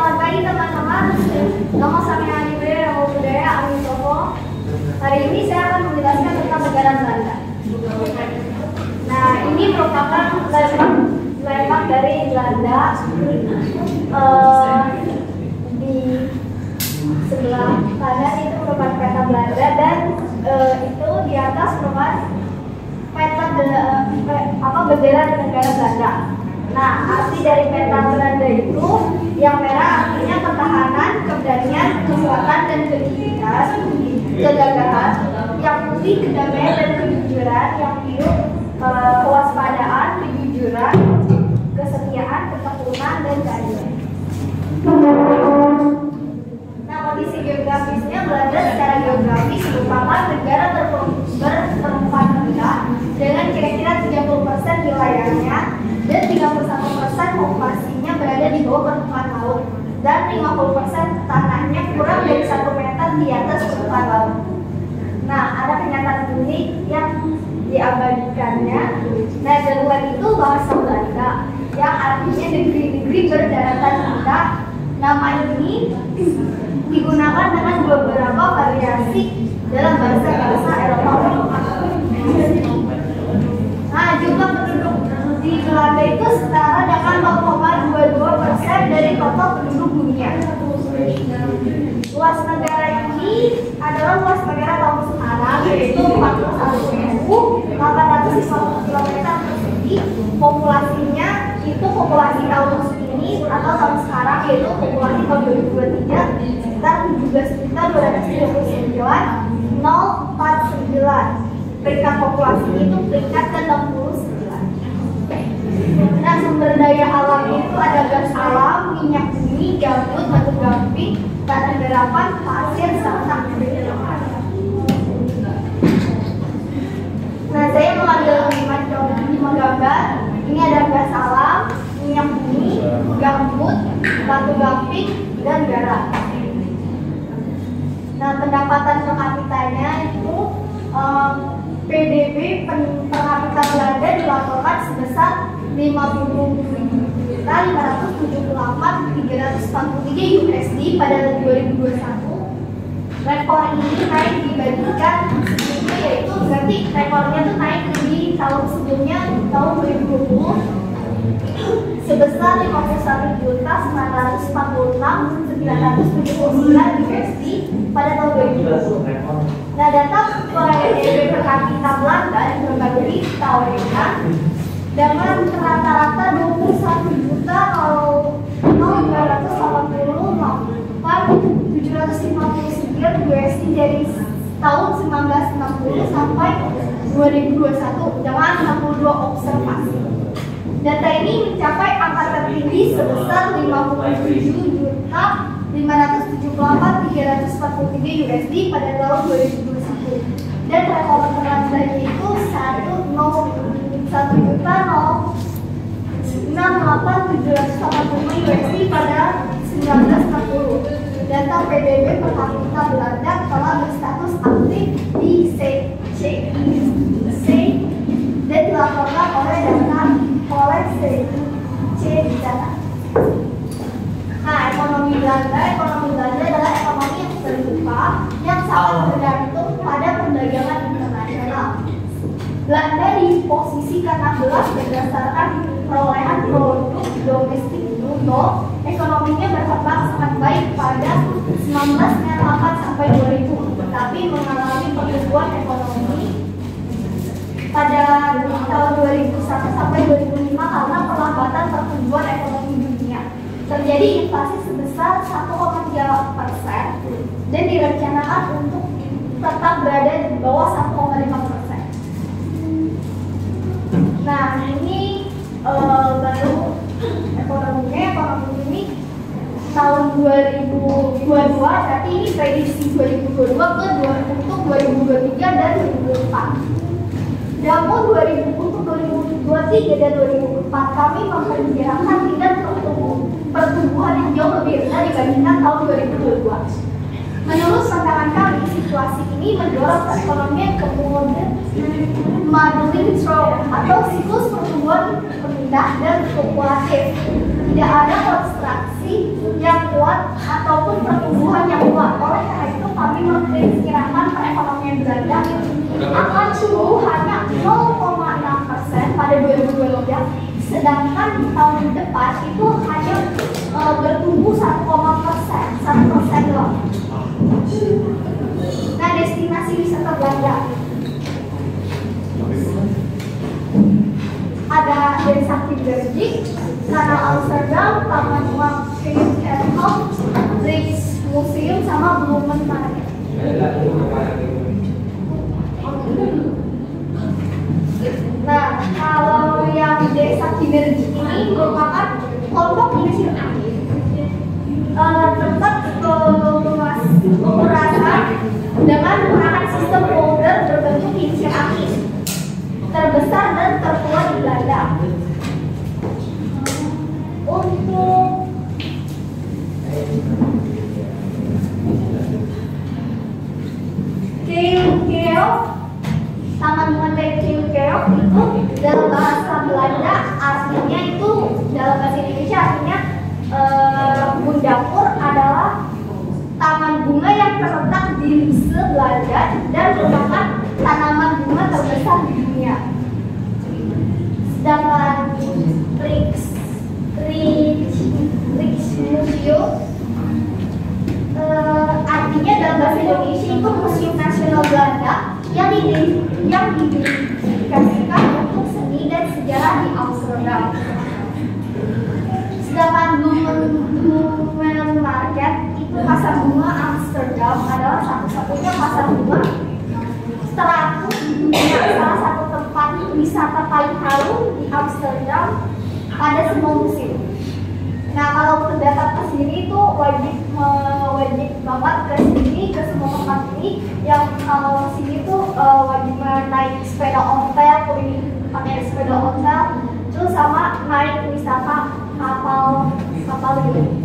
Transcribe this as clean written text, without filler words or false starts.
Selamat pagi teman-teman. Nama saya Anibria Nama Budaya Amin Toko. Hari ini saya akan menjelaskan tentang negara Belanda. Nah, ini merupakan landmark dari Belanda. Di sebelah kanan itu merupakan peta Belanda dan itu di atas merupakan peta bendera negara Belanda. Nah, arti dari peta Belanda itu yang merah artinya pertahanan, keberanian, kekuatan dan kegagahan. Yang putih kedamaian dan kejujuran. Yang biru kewaspadaan, kejujuran, kesetiaan, ketekunan dan keadilan. Nah, kondisi geografisnya Belanda secara geografis merupakan negara berperempat rendah dengan kira-kira 30% wilayahnya dan 31% populasinya berada di bawah permukaan laut dan 50% tanahnya kurang dari 1 meter di atas permukaan laut. Nah, ada kenyataan unik yang diabadikannya. Nah, darurat itu bahasa Belanda yang artinya negeri-negeri berdaratan rendah. Nama ini digunakan dengan beberapa variasi dalam bahasa-bahasa Eropa. Nah, jumlah penduduk di Belanda itu setara dengan 0,22% dari total penduduk dunia. Luas negara ini adalah luas negara tahun sekarang, yaitu 41.850 km persegi. Populasinya itu populasi tahun ini atau tahun sekarang, yaitu populasi tahun 2023 sekitar 17.299,049. Peringkat populasi itu peringkat ke-69. Nah, sumber daya alam itu ada gas alam, minyak bumi, gambut, batu gamping, tanah garapan, pasir, serta Nah, saya mengambil 5 gambar. Ini ada gas alam, minyak bumi, gambut, batu gamping, dan garam. Nah, pendapatan per kapitanya itu PDB per kapita Belanda dilaporkan sebesar 50.578.343 USD pada 2021. Rekor ini naik dibandingkan sebelumnya, yaitu berarti rekornya tuh naik di tahun sebelumnya, tahun 2020 sebesar 51.946.979 USD pada tahun 2020. Nah, data PDB per kapita Belanda di berbagai ditawarkan dengan rata-rata 21.980,759 USD dari tahun 1960 sampai 2021 dengan 62 observasi. Data ini mencapai angka tertinggi sebesar 57.578.343 USD pada tahun 2021 dan rekor terendahnya itu 1.068.785 USD pada 1960. Data PDB per kapita Belanda telah berstatus aktif di CIC dan dilaporkan oleh CIC di sana. Nah, ekonomi Belanda adalah ekonomi yang terbuka yang sangat bergantung pada perdagangan internasional. Belanda di posisi ke-16 berdasarkan perolehan produk domestik bruto. Ekonominya berkembang sangat baik pada 1998 sampai 2000, tetapi mengalami pertumbuhan ekonomi pada tahun 2001 sampai 2005 karena perlambatan pertumbuhan ekonomi dunia. Terjadi inflasi sebesar 1,3% dan direncanakan untuk tetap berada di bawah 1,5%. Nah, ini baru ekonominya. Ekonomi ini tahun 2022, berarti ini prediksi 2022 untuk 2023 dan 2024. Namun untuk 2023 dan 2024 kami memperkirakan tingkat pertumbuhan yang jauh lebih rendah dibandingkan tahun 2022. Menurut pandangan kami, situasi ini mendorong perekonomian ke modeling through atau siklus pertumbuhan rendah dan fluktuatif. Tidak ada konstruksi yang yang kuat ataupun pertumbuhan yang kuat. Oleh karena itu kami memperkirakan perekonomian Belanda akan tumbuh hanya 0,6% pada 2023, sedangkan di tahun depan itu hanya bertumbuh 1% doang. Nah, destinasi wisata Belanda ada dari Sakti Bergijk, Kanal Amsterdam, Taman Uang Keukenhof, Rijksmuseum, sama Bloemen Market. Nah, kalau yang desa Kinerji ini merupakan kelompok inisiatif tempat pemerasan dengan menggunakan sistem folder berbentuk inisiatif terbesar dan tertua di Belanda. Untuk Keukenhof, Taman Bunga Keukenhof itu dalam bahasa Belanda artinya itu, dalam bahasa Indonesia artinya kebun dapur adalah taman bunga yang terletak di Riese, Belanda, dan merupakan tanaman bunga terbesar di dunia. Sedangkan Rijksmuseum artinya dalam bahasa Indonesia itu Museum Nasional Belanda yang didedikasikan untuk seni dan sejarah di Amsterdam. Sedangkan Bloemen Market itu pasar bunga Amsterdam adalah satu-satunya pasar bunga teratur di dunia, salah satu tempat wisata paling harum di Amsterdam pada semua musim. Nah, kalau pendatang ke sini itu wajib banget ke sini, ke semua tempat ini. Yang kalau sini tuh wajib naik sepeda ontel, pakai sepeda ontel, terus sama naik wisata kapal gitu.